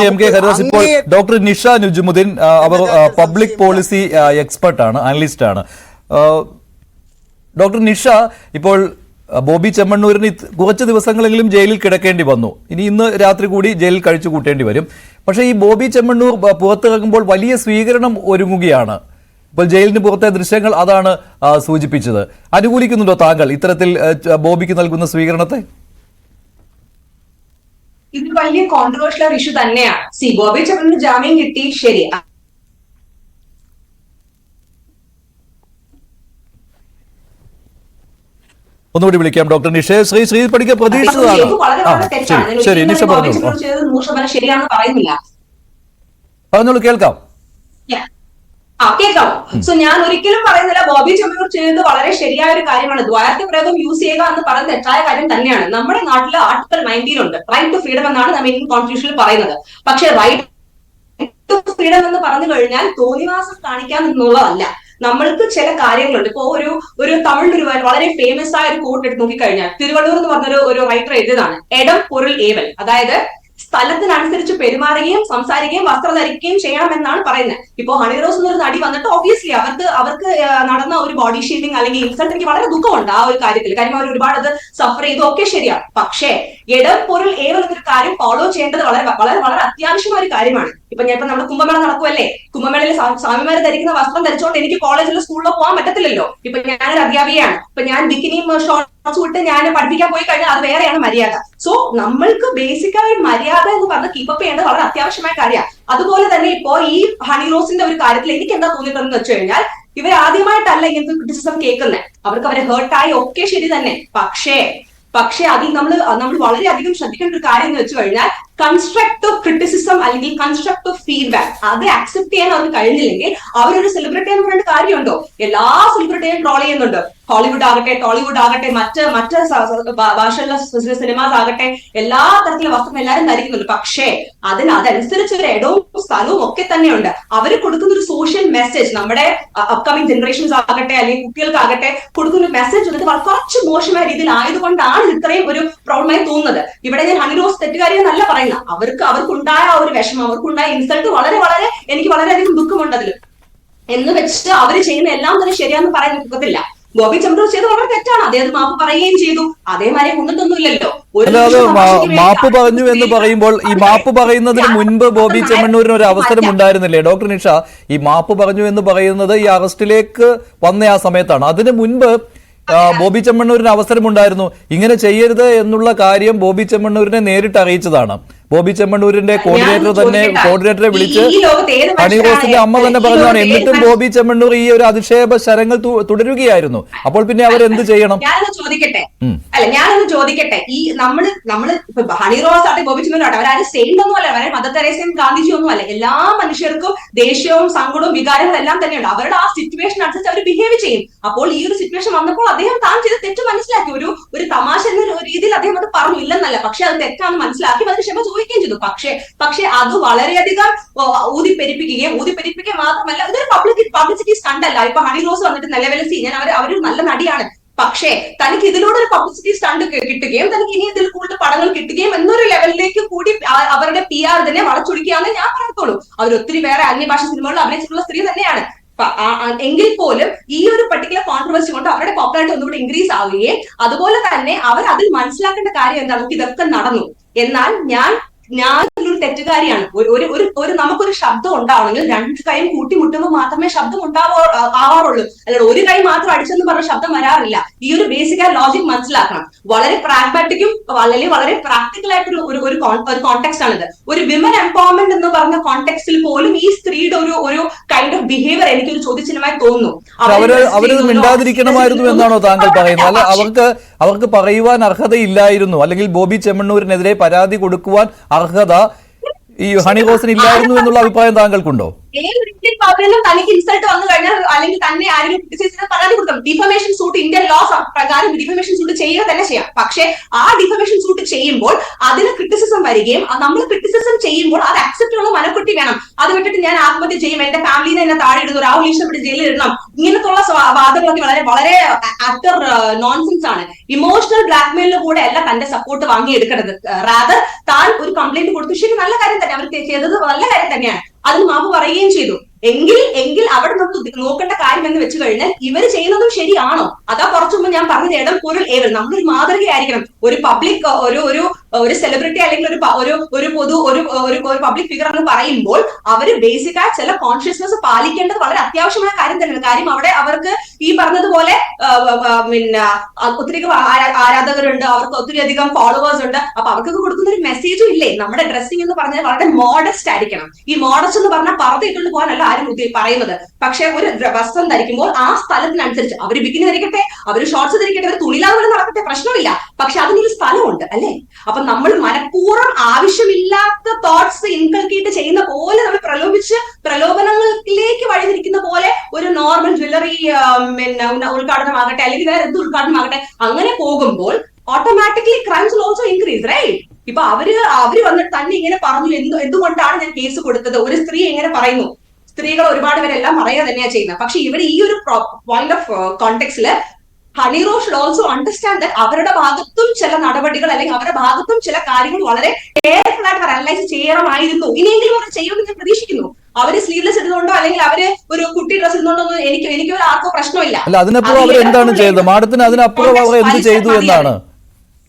M K Haridas. ഇപ്പോൾ doctor Nisha Nujumudheen അവർ public policy എക്സ്പെർട്ടാണ്, അനലിസ്റ്റാണ്. Doctor Nisha, ഇപ്പോൾ ബോബി ചെമ്മണ്ണൂരിന് കുറച്ച് ദിവസങ്ങളെങ്കിലും ജയിലിൽ കിടക്കേണ്ടി വന്നു. ഇന്ന് രാത്രി കൂടി ജയിലിൽ കഴിച്ചു കൂട്ടേണ്ടി വരും. പക്ഷേ ഈ ബോബി ചെമ്മണ്ണൂർ പുറത്തിറങ്ങുമ്പോൾ വലിയ സ്വീകരണം ഒരുങ്ങുകയാണ്. ഇപ്പോൾ ജയിലിന് പുറത്തെ ദൃശ്യങ്ങൾ അതാണ് സൂചിപ്പിച്ചത്. അനുകൂലിക്കുന്നുണ്ടോ താങ്കൾ ഇത്തരത്തിൽ ബോബിക്ക് നൽകുന്ന സ്വീകരണത്തെ? ഇത് വലിയ കോൺട്രവേഴ്ഷ്യൽ ഇഷ്യൂ തന്നെയാണ്. ബോബി ചെമ്മണ്ണൂർ ജാമ്യം കിട്ടി, ശരി. ഒന്നുകൂടി വിളിക്കാം ഡോക്ടർ നിഷയെ. ശ്രീ പണിക്കർ പ്രതീക്ഷിച്ചതാണ്. ശരി, നിഷ പറഞ്ഞോളൂ. പറഞ്ഞോളൂ, കേൾക്കാം. കേൾക്കാം. സോ ഞാൻ ഒരിക്കലും പറയുന്നില്ല ബോബി ചെമ്മണ്ണൂർ ചെയ്തത് വളരെ ശരിയായ ഒരു കാര്യമാണ്. ദ്വാരത്തെ പ്രയോഗം യൂസ് ചെയ്യുക എന്ന് പറയുന്നത് തെറ്റായ കാര്യം തന്നെയാണ്. നമ്മുടെ നാട്ടിൽ ആർട്ടിക്കിൾ 19 ഉണ്ട്, റൈറ്റ് ടു ഫ്രീഡം എന്നാണ് നമ്മൾ ഇന്ത്യൻ കോൺസ്റ്റിറ്റ്യൂഷനിൽ പറയുന്നത്. പക്ഷെ റൈറ്റ് ടു ഫ്രീഡം എന്ന് പറഞ്ഞു കഴിഞ്ഞാൽ തോന്നിവാസം കാണിക്കാൻ എന്നുള്ളതല്ല. നമ്മൾക്ക് ചില കാര്യങ്ങളുണ്ട്. ഇപ്പോ ഒരു തമിഴിലൊരു വളരെ ഫേമസ് ആയ ഒരു കോട്ട് എടുത്ത് നോക്കിക്കഴിഞ്ഞാൽ, തിരുവള്ളൂർ എന്ന് പറഞ്ഞൊരു റൈറ്റർ എഴുതിയതാണ്, എടം പൊരുൾ ഏവൽ. അതായത് സ്ഥലത്തിനനുസരിച്ച് പെരുമാറുകയും സംസാരിക്കുകയും വസ്ത്രം ധരിക്കുകയും ചെയ്യണമെന്നാണ് പറയുന്നത്. ഇപ്പോ ഹണി റോസ് എന്നൊരു നടി വന്നിട്ട് ഒബ്വിയസ്ലി അവർക്ക് നടന്ന ഒരു ബോഡി ഷേമിങ് അല്ലെങ്കിൽ ഇൻസൾട്ട് എനിക്ക് വളരെ ദുഃഖമുണ്ട് ആ ഒരു കാര്യത്തിൽ. കാര്യം അവർ ഒരുപാട് അത് സഫർ ചെയ്തു, ഒക്കെ ശരിയാണ്. പക്ഷേ ഇടം പൊരുൾ ഏവൽ എന്നൊരു കാര്യം ഫോളോ ചെയ്യേണ്ടത് വളരെ വളരെ വളരെ അത്യാവശ്യമായ ഒരു കാര്യമാണ്. ഇപ്പൊ നമ്മുടെ കുംഭമേള നടക്കുമല്ലേ, കുംഭമേളയിൽ സ്വാമിമാര് ധരിക്കുന്ന വസ്ത്രം ധരിച്ചുകൊണ്ട് എനിക്ക് കോളേജിലോ സ്കൂളിലോ പോകാൻ പറ്റത്തില്ലല്ലോ. ഇപ്പൊ ഞാനൊരു അധ്യാപികയാണ്. ഇപ്പൊ ഞാൻ ബിക്കിനിയും ഷോർട്സ് വിട്ട് ഞാൻ പഠിപ്പിക്കാൻ പോയി കഴിഞ്ഞാൽ അത് വേറെയാണ് മര്യാദ. സോ നമ്മൾക്ക് ബേസിക് ആയ മര്യാദ എന്ന് പറഞ്ഞ് കീപ്പപ്പ് ചെയ്യേണ്ടത് വളരെ അത്യാവശ്യമായ കാര്യമാണ്. അതുപോലെ തന്നെ ഇപ്പോ ഈ ഹണി റോസിന്റെ ഒരു കാര്യത്തിൽ എനിക്ക് എന്താ തോന്നിയിട്ടുണ്ടെന്ന് വെച്ച് കഴിഞ്ഞാൽ, ഇവർ ആദ്യമായിട്ടല്ല ഇങ്ങനത്തെ ക്രിറ്റിസിസം കേൾക്കുന്നത്. അവർക്ക് അവരെ ഹേർട്ടായി, ഒക്കെ ശരി തന്നെ. പക്ഷേ അതിൽ നമ്മൾ വളരെയധികം ശ്രദ്ധിക്കേണ്ട ഒരു കാര്യം എന്ന് വെച്ച് കഴിഞ്ഞാൽ, കൺസ്ട്രക്റ്റീവ് ക്രിറ്റിസിസം അല്ലെങ്കിൽ കൺസ്ട്രക്റ്റീവ് ഫീഡ്ബാക്ക് അത് അക്സെപ്റ്റ് ചെയ്യാൻ അവർക്ക് കഴിഞ്ഞില്ലെങ്കിൽ അവരൊരു സെലിബ്രിറ്റി എന്ന് പറഞ്ഞ കാര്യമുണ്ടോ? എല്ലാ സെലിബ്രിറ്റിയും ട്രോൾ ചെയ്യുന്നുണ്ട്. ഹോളിവുഡ് ആകട്ടെ, ടോളിവുഡ് ആകട്ടെ, മറ്റ് ഭാഷയിലുള്ള സിനിമാസ് ആകട്ടെ, എല്ലാ തരത്തിലുള്ള വസ്ത്രം എല്ലാവരും ധരിക്കുന്നുണ്ട്. പക്ഷേ അതനുസരിച്ച് ഒരു ഇടവും സ്ഥലവും ഒക്കെ തന്നെയുണ്ട്. അവർ കൊടുക്കുന്ന ഒരു സോഷ്യൽ മെസ്സേജ്, നമ്മുടെ അപ്കമിങ് ജനറേഷൻസ് ആകട്ടെ അല്ലെങ്കിൽ കുട്ടികൾക്കാകട്ടെ കൊടുക്കുന്ന ഒരു മെസ്സേജ് വന്നിട്ട് കുറച്ച് മോശമായ രീതിയിൽ ആയതുകൊണ്ടാണ് ഇത്രയും ഒരു പ്രോബ്ലമായി തോന്നുന്നത്. ഇവിടെ ഞാൻ ഹണി റോസ് തെറ്റുകാരി എന്നല്ല പറയുന്നത്. അവർക്കുണ്ടായ ഒരു വിഷമം, അവർക്കുണ്ടായ ഇൻസൾട്ട് എനിക്ക് വളരെയധികം ദുഃഖമുണ്ട് അതിൽ. എന്ന് വെച്ചിട്ട് അവർ ചെയ്യുന്ന എല്ലാം തന്നെ ശരിയാന്ന് പറയാൻ നിൽക്കത്തില്ല. ബോബി ചെമ്മണ്ണൂർ ചെയ്ത് വളരെ തെറ്റാണ്. അദ്ദേഹം മാപ്പ് പറയുകയും ചെയ്തു. അതേമാതിരി കൊന്നിട്ടൊന്നുമില്ലല്ലോ. മാപ്പ് പറഞ്ഞു എന്ന് പറയുമ്പോൾ ഈ മാപ്പ് പറയുന്നതിന് മുൻപ് ബോബി ചെമ്മണ്ണൂരിന് ഒരു അവസരം ഉണ്ടായിരുന്നില്ലേ ഡോക്ടർ നിഷ? ഈ മാപ്പ് പറഞ്ഞു എന്ന് പറയുന്നത് ഈ അറസ്റ്റിലേക്ക് വന്ന ആ സമയത്താണ്. അതിന് മുൻപ് ബോബി ചെമ്മണ്ണൂരിന് അവസരമുണ്ടായിരുന്നു. ഇങ്ങനെ ചെയ്യരുത് എന്നുള്ള കാര്യം ബോബി ചെമ്മണ്ണൂരിനെ നേരിട്ട് അറിയിച്ചതാണ്. ബോബി ചെമ്മണ്ണൂരിന്റെ കോർഡിനേറ്ററെ വിളിച്ച് ഹണി റോസിന്റെ അമ്മ തന്നെ പറഞ്ഞതാണ്. എന്നിട്ടും ബോബി ചെമ്മണ്ണൂർ ഈ ഒരു അധിക്ഷേപ ശരങ്ങൾ തുടരുകയായിരുന്നു. അപ്പോൾ പിന്നെ അവർ എന്ത് ചെയ്യണം? ഞാനൊന്ന് ചോദിക്കട്ടെ, ഈ നമ്മള് ഹണി റോസ് ആട്ടെ ബോബി ചെമ്മണ്ണൂർ ആട്ടെ, അവരാരും സെയിന്റ് ഒന്നും അല്ല, അവരെ മദർ തെരേസയും ഗാന്ധിജി ഒന്നും അല്ല. എല്ലാ മനുഷ്യർക്കും ദേഷ്യവും സങ്കടവും വികാരങ്ങളും എല്ലാം തന്നെയുണ്ട്. അവരുടെ ആ സിറ്റുവേഷൻ അനുസരിച്ച് അവർ ബിഹേവ് ചെയ്യും. അപ്പോൾ ഈ ഒരു സിറ്റുവേഷൻ വന്നപ്പോൾ അദ്ദേഹം താൻ ചെയ്ത് തെറ്റ് മനസ്സിലാക്കി. ഒരു തമാശ എന്ന രീതിയിൽ അദ്ദേഹം അത് പറഞ്ഞു, ഇല്ലെന്നല്ല, പക്ഷെ അത് തെറ്റാണെന്ന് മനസ്സിലാക്കി അതിന് ക്ഷമ ചോദിക്കുകയും ചെയ്തു. പക്ഷെ അത് വളരെയധികം ഊതിപ്പെരിപ്പിക്കുക മാത്രമല്ല, ഇതൊരു പബ്ലിസിറ്റി സ്റ്റണ്ട് അല്ല. ഇപ്പൊ ഹണി റോസ് വന്നിട്ട് നിലവിലെ ഞാൻ അവരൊരു നല്ല നടിയാണ്, പക്ഷേ തനിക്ക് ഇതിലൂടെ ഒരു പബ്ലിസിറ്റി സ്റ്റണ്ട് കിട്ടുകയും തനിക്ക് ഇനി ഇതിൽ കൂടുതൽ പടങ്ങൾ കിട്ടുകയും എന്നൊരു ലെവലിലേക്ക് കൂടി അവരുടെ PR തന്നെ വളച്ചൊടിക്കുകയാണെന്ന് ഞാൻ പറയത്തുള്ളൂ. അവർ ഒത്തിരി വേറെ അന്യഭാഷ സിനിമകളിൽ അഭിനയിച്ചിട്ടുള്ള സ്ത്രീ തന്നെയാണ്. എങ്കിൽ പോലും ഈ ഒരു പർട്ടിക്കുലർ കോൺട്രവേഴ്സി കൊണ്ട് അവരുടെ പോപ്പുലാരിറ്റി ഒന്നുകൂടി ഇൻക്രീസ് ആവുകയും അതുപോലെ തന്നെ അവർ അതിൽ മനസ്സിലാക്കേണ്ട കാര്യം എന്താണ്, നമുക്ക് ഇതൊക്കെ നടന്നു, എന്നാൽ ഞാൻ ഒരു തെറ്റുകാരിയാണ്. നമുക്കൊരു ശബ്ദം ഉണ്ടാവണമെങ്കിൽ രണ്ട് കൈയും കൂട്ടിമുട്ടുമ്പോൾ മാത്രമേ ശബ്ദം ആവാറുള്ളൂ. അല്ലാതെ ഒരു കൈ മാത്രം അടിച്ചെന്ന് പറഞ്ഞ ശബ്ദം വരാറില്ല. ഈ ഒരു ബേസിക് ആയ ലോജിക് മനസ്സിലാക്കണം. വളരെ പ്രാഗ്മാറ്റിക്കും അല്ലെങ്കിൽ വളരെ പ്രാക്ടിക്കൽ ആയിട്ടൊരു ഒരു കോണ്ടെക്സ്റ്റ് ആണിത്. ഒരു വിമൻ എംപവർമെന്റ് എന്ന് പറഞ്ഞ കോണ്ടെക്സ്റ്റിൽ പോലും ഈ സ്ത്രീയുടെ ഒരു കൈൻഡ് ഓഫ് ബിഹേവിയർ എനിക്കൊരു ചോദ്യചിഹ്നമായി തോന്നുന്നു. അവര് മിണ്ടാതിരിക്കണമായിരുന്നു എന്നാണോ താങ്കൾ പറയുന്നത്? അല്ല, അവർക്ക് പറയുവാൻ അർഹതയില്ലായിരുന്നു, അല്ലെങ്കിൽ ബോബി ചെമ്മണ്ണൂരിനെതിരെ പരാതി കൊടുക്കുവാൻ അർഹത ഈ ഹണി റോസിന് ഇല്ലായിരുന്നു എന്നുള്ള അഭിപ്രായം താങ്കൾക്കുണ്ടോ? തനിക്ക് ഇൻസൾട്ട് വന്നു കഴിഞ്ഞാൽ അല്ലെങ്കിൽ തന്നെ ആരെങ്കിലും പരാതി കൊടുക്കാം. ഡിഫമേഷൻ സൂട്ട് ഇന്ത്യൻ ലോസ് പ്രകാരം ഡിഫമേഷൻ സൂട്ട് ചെയ്യുക തന്നെ ചെയ്യാം. പക്ഷെ ആ ഡിഫമേഷൻ സൂട്ട് ചെയ്യുമ്പോൾ അതിന് ക്രിറ്റിസിസം വരികയും നമ്മൾ ക്രിറ്റിസിസം ചെയ്യുമ്പോൾ അത് അക്സെപ്റ്റ് ഉള്ള മനക്കെട്ട് സെലിബ്രിറ്റി വേണം, അത് വിട്ടിട്ട് ഞാൻ ആത്മഹത്യ ചെയ്യും, എന്റെ ഫാമിലിനെ എന്നെ താഴെ ഇടുന്നു, രാഹുൽ ഈശ്വർ ജയിലിൽ ഇടണം, ഇങ്ങനത്തുള്ള വാദങ്ങളൊക്കെ വളരെ വളരെ അറ്റർ നോൺസെൻസ് ആണ്. ഇമോഷണൽ ബ്ലാക്ക്മെയിലിന് കൂടെ അല്ല തന്റെ സപ്പോർട്ട് വാങ്ങിയെടുക്കേണ്ടത്. റാദർ താൻ ഒരു കംപ്ലൈന്റ് കൊടുത്തു, ശരി, നല്ല കാര്യം തന്നെ, അവർ ചെയ്തത് നല്ല കാര്യം തന്നെയാണ്, അതിന് മാപ്പ് പറയുകയും ചെയ്തു. എങ്കിൽ അവിടെ നമുക്ക് നോക്കേണ്ട കാര്യം എന്ന് വെച്ച് കഴിഞ്ഞാൽ ഇവർ ചെയ്യുന്നതും ശരിയാണോ? അതാ കുറച്ചു മുമ്പ് ഞാൻ പറഞ്ഞ ഇടം പൊരുൾ ഏവൽ, നമ്മളൊരു മാതൃകയായിരിക്കണം. ഒരു പബ്ലിക് ഒരു സെലിബ്രിറ്റി അല്ലെങ്കിൽ ഒരു പൊതു ഒരു പബ്ലിക് ഫിഗർ എന്ന് പറയുമ്പോൾ അവർ ബേസിക്കായി ചില കോൺഷ്യസ്നസ് പാലിക്കേണ്ടത് വളരെ അത്യാവശ്യമായ കാര്യം തന്നെയാണ്. കാര്യം അവിടെ അവർക്ക് ഈ പറഞ്ഞതുപോലെ പിന്നെ ഒത്തിരി ആരാധകരുണ്ട്, അവർക്ക് ഒത്തിരി അധികം ഫോളോവേഴ്സ് ഉണ്ട്. അപ്പൊ അവർക്കൊക്കെ കൊടുക്കുന്ന ഒരു മെസ്സേജും ഇല്ലേ? നമ്മുടെ ഡ്രസ്സിംഗ് എന്ന് പറഞ്ഞാൽ വളരെ മോഡസ്റ്റ് ആയിരിക്കണം. ഈ മോഡസ്റ്റ് എന്ന് പറഞ്ഞാൽ പറത്തിട്ടുകൊണ്ട് പോകാനല്ല ആരും പറയുന്നത്. പക്ഷെ ഒരു വസ്ത്രം ധരിക്കുമ്പോൾ ആ സ്ഥലത്തിനനുസരിച്ച്, അവർ ബിക്കിനി ധരിക്കട്ടെ, അവർ ഷോർട്സ് ധരിക്കട്ടെ, അവർ തുണിലാതെ പോലെ നടക്കട്ടെ, പ്രശ്നമില്ല. പക്ഷെ അതിനൊരു സ്ഥലമുണ്ട് അല്ലെ? അപ്പൊ നമ്മൾ മനഃപൂർവ്വം ആവശ്യമില്ലാത്ത തോട്ട്സ് ഇൻകൾക്കേറ്റ് ചെയ്യുന്ന പോലെ, നമ്മൾ പ്രലോഭനങ്ങളിലേക്ക് വഴിതിരിക്കുന്ന പോലെ ഒരു നോർമൽ ജ്വല്ലറി ഉദ്ഘാടനമാകട്ടെ അല്ലെങ്കിൽ വേറെ എന്ത് ഉദ്ഘാടനമാകട്ടെ, അങ്ങനെ പോകുമ്പോൾ automatically crimes also increase, right? ഇപ്പൊ അവര് വന്നിട്ട് തന്നെ ഇങ്ങനെ പറഞ്ഞു, എന്തുകൊണ്ടാണ് ഞാൻ കേസ് കൊടുത്തത്? ഒരു സ്ത്രീ എങ്ങനെ പറയുന്നു? സ്ത്രീകൾ ഒരുപാട് പേരെല്ലാം പറയുക തന്നെയാണ് ചെയ്യുന്നത്. പക്ഷെ ഇവിടെ ഈ ഒരു പോയിന്റ് ഓഫ് കോണ്ടെക്സ്റ്റില് Honey Rose should also understand that അവരുടെ ഭാഗത്തും ചില നടപടികൾ അല്ലെങ്കിൽ അവരുടെ ഭാഗത്തും ചില കാര്യങ്ങൾ വളരെ കെയർഫുൾ ആയിട്ട് അനലൈസ് ചെയ്യണമായിരുന്നു. ഇനിയെങ്കിലും അവർ ചെയ്യുമെന്ന് ഞാൻ പ്രതീക്ഷിക്കുന്നു. അവര് സ്ലീവ്ലെസ് ഇടുന്നുണ്ടോ അല്ലെങ്കിൽ അവര് ഒരു കുട്ടി ഡ്രസ് ഇടുന്നുണ്ടോ എനിക്ക് ആർക്കോ പ്രശ്നമില്ല. അല്ല, അതിനപ്പുറം അവർ എന്താണ് ചെയ്തത്? മാഡത്തിന് അതിനപ്പുറം അവർ എന്ത് ചെയ്തു എന്നാണ്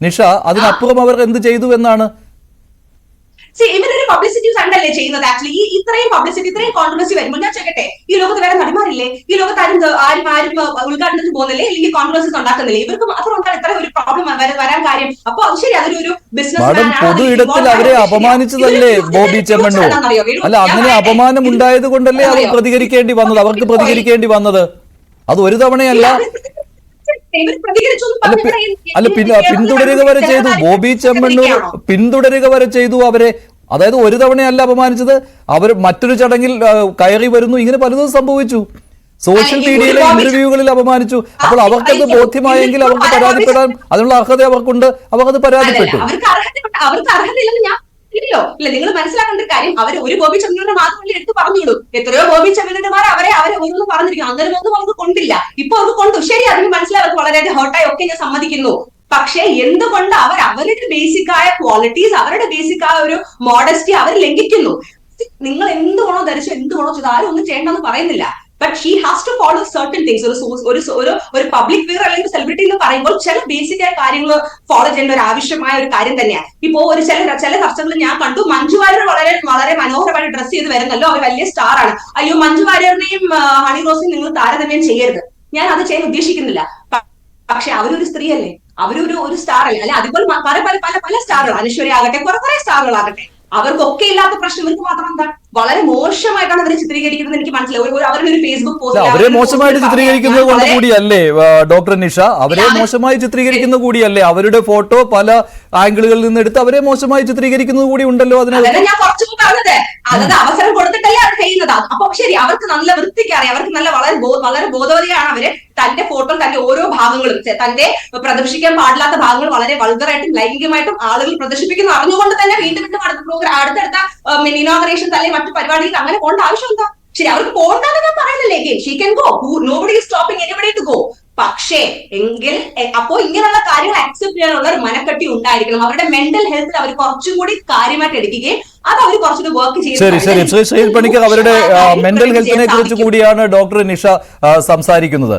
നിഷ? അതിനപ്പുറം അവർ എന്ത് ചെയ്തു എന്നാണ്? ഇവരൊരു പബ്ലിസിറ്റി കണ്ടല്ലേ ചെയ്യുന്നത്. ആക്ച്വലി ഇത്രയും പബ്ലിസിറ്റി, ഇത്രയും കോൺട്രവേഴ്സി വരുമ്പോൾ ഞാൻ ചോദിക്കട്ടെ, ഈ ലോകത്ത് വേറെ നടിമാരില്ലേ? ഈ ലോകത്ത് ആരും ഉദ്ഘാടനത്തിന് പോകുന്നില്ലേ? അല്ലെങ്കിൽ കോൺട്രവേഴ്സീസ് ഉണ്ടാക്കുന്നില്ലേ? ഇവർക്ക് മാത്രം എന്താണ് ഇത്ര ഒരു പ്രോബ്ലം വരാൻ കാര്യം? അപ്പൊ അത് ശരി, അതൊരു ബിസിനസ് പൊതു ഇടത്തിൽ അവരെ അപമാനിച്ചതല്ലേ ബോബി ചെമ്മണ്ണൂർ? അല്ല, അങ്ങനെ അപമാനം ഉണ്ടായത് കൊണ്ടല്ലേ അവർ പ്രതികരിക്കേണ്ടി വന്നത്, അവർക്ക് പ്രതികരിക്കേണ്ടി വന്നത്? അത് ഒരു തവണയല്ല. അല്ല, പിന്തുടരുക വരെ ചെയ്തു. ബോബി ചെമ്മണ്ണൂർ പിന്തുടരുക വരെ ചെയ്തു അവരെ. അതായത് ഒരു തവണയല്ല അപമാനിച്ചത്, അവർ മറ്റൊരു ചടങ്ങിൽ കയറി വരുന്നു, ഇങ്ങനെ പലതും സംഭവിച്ചു. സോഷ്യൽ മീഡിയയിലെ ഇന്റർവ്യൂകളിൽ അപമാനിച്ചു. അപ്പോൾ അവർക്കത് ബോധ്യമായെങ്കിൽ അവർക്ക് പരാതിപ്പെടാൻ അതിനുള്ള അർഹത അവർക്കുണ്ട്. അവർക്കത് പരാതിപ്പെട്ടു. അവർക്ക് അർഹതയില്ലെന്ന് ഞാൻ ഇല്ലല്ലോ. ഇല്ല, നിങ്ങൾ മനസ്സിലാക്കേണ്ട ഒരു കാര്യം, അവർ ഒരു ബോബി ചെമ്മണ്ണൂരിനെ മാത്രമല്ല എടുത്ത് പറഞ്ഞോളൂ. എത്രയോ ബോബി ചെമ്മണ്ണൂർമാർ അവരെ ഒന്നും പറഞ്ഞിരിക്കും, അന്നേരം ഒന്നും അവർക്ക് കൊണ്ടില്ല, ഇപ്പൊ അവർക്ക് കൊണ്ടു. ശരി, അതിന് മനസ്സിലായി, അവർക്ക് വളരെയധികം ഹേർട്ടായി, ഒക്കെ ഞാൻ സമ്മതിക്കുന്നു. പക്ഷെ എന്തുകൊണ്ട് അവരുടെ ബേസിക് ആയ ക്വാളിറ്റീസ്, അവരുടെ ബേസിക് ആയ ഒരു മോഡസ്റ്റി അവർ ലംഘിക്കുന്നു? നിങ്ങൾ എന്ത് വേണോ ധരിച്ചു, എന്ത് വേണോ ചെയ്തു, ആരും ഒന്നും ചെയ്യണമെന്ന് പറയുന്നില്ല. But she has to follow certain things. ഒരു പബ്ലിക് ഫിഗർ അല്ലെങ്കിൽ സെലിബ്രിറ്റി എന്ന് പറയുമ്പോൾ ചില ബേസിക് ആയ കാര്യങ്ങൾ ഫോളോ ചെയ്യേണ്ട ഒരു ആവശ്യമായ ഒരു കാര്യം തന്നെയാണ്. ഇപ്പോ ചില ചർച്ചകളിൽ ഞാൻ കണ്ടു, മഞ്ജു വാര്യർ വളരെ വളരെ മനോഹരമായിട്ട് ഡ്രസ് ചെയ്ത് വരുന്നല്ലോ, അവർ വലിയ സ്റ്റാർ ആണ്, അയ്യോ മഞ്ജു വാര്യറിനെയും ഹണി റോസിനെയും നിങ്ങൾ താരതമ്യം ചെയ്യരുത്. ഞാൻ അത് ചെയ്യാൻ ഉദ്ദേശിക്കുന്നില്ല. പക്ഷെ അവരൊരു സ്ത്രീയല്ലേ, അവരൊരു സ്റ്റാർ അല്ലേ? അല്ലെ, അതുപോലെ പല പല പല പല സ്റ്റാറുകൾ, അനശ്വരി ആകട്ടെ, കുറെ സ്റ്റാറുകളാകട്ടെ, അവർക്കൊക്കെ ഇല്ലാത്ത പ്രശ്നം ഇവർക്ക് മാത്രം എന്താ? വളരെ മോശമായിട്ടാണ് അവരെ ചിത്രീകരിക്കുന്നത്. എനിക്ക് മനസ്സിലായി. അവരുടെ ഒരു ഫേസ്ബുക്ക് പോസ്റ്റ് അവരെ മോശമായിട്ട് ചിത്രീകരിക്കുന്നത് കൊണ്ട് കൂടിയല്ലേ ഡോക്ടർ നിഷ? അവരെ മോശമായി ചിത്രീകരിക്കുന്നത് കൂടിയല്ലേ? അവരുടെ ഫോട്ടോ പല ആംഗിളുകളിൽ നിന്ന് എടുത്ത് അവരെ മോശമായി ചിത്രീകരിക്കുന്നത് കൂടി ഉണ്ടല്ലോ. അതിനെ ഞാൻ കുറച്ചു പറഞ്ഞത്, അതായത് അവസരം കൊടുത്തിട്ടല്ലേ അവർ ചെയ്യുന്നത്. അപ്പൊ ശരി, അവർക്ക് നല്ല വൃത്തിക്ക് അറിയാം, അവർക്ക് നല്ല വളരെ ബോധവതിയാണ് അവര്. തന്റെ ഫോട്ടോ, തന്റെ ഓരോ ഭാഗങ്ങളും, തന്റെ പ്രദർശിക്കാൻ പാടില്ലാത്ത ഭാഗങ്ങൾ വളരെ വൾഗറായിട്ടും ലൈംഗികമായിട്ടും ആളുകൾ പ്രദർശിപ്പിക്കുന്ന അറിഞ്ഞുകൊണ്ട് തന്നെ വീണ്ടും അടുത്തടുത്ത ഇനോഗ്രേഷൻ അല്ലെങ്കിൽ മറ്റു പരിപാടികൾ അങ്ങനെ പോകേണ്ട ആവശ്യം എന്താ? ശരി, അവർക്ക് പോകണ്ടെന്ന് ഞാൻ പറയുന്നില്ലേ, she can go, nobody is stopping anybody to go. പക്ഷേ അപ്പോ ഇങ്ങനെയുള്ള കാര്യങ്ങൾ അക്സെപ്റ്റ് ചെയ്യാനുള്ള ഒരു മനക്കെട്ടി ഉണ്ടായിരിക്കണം. അവരുടെ മെന്റൽ ഹെൽത്തിൽ അവർ കുറച്ചും കൂടി കാര്യമായിട്ട് എടുക്കുകയും അത് അവർ കുറച്ചുകൂടി വർക്ക് ചെയ്യും. ശരി, ശ്രീ പണിക്കർ, അവരുടെ മെന്റൽ ഹെൽത്തിനെ കുറിച്ച് കൂടിയാണ് ഡോക്ടർ നിഷ സംസാരിക്കുന്നത്.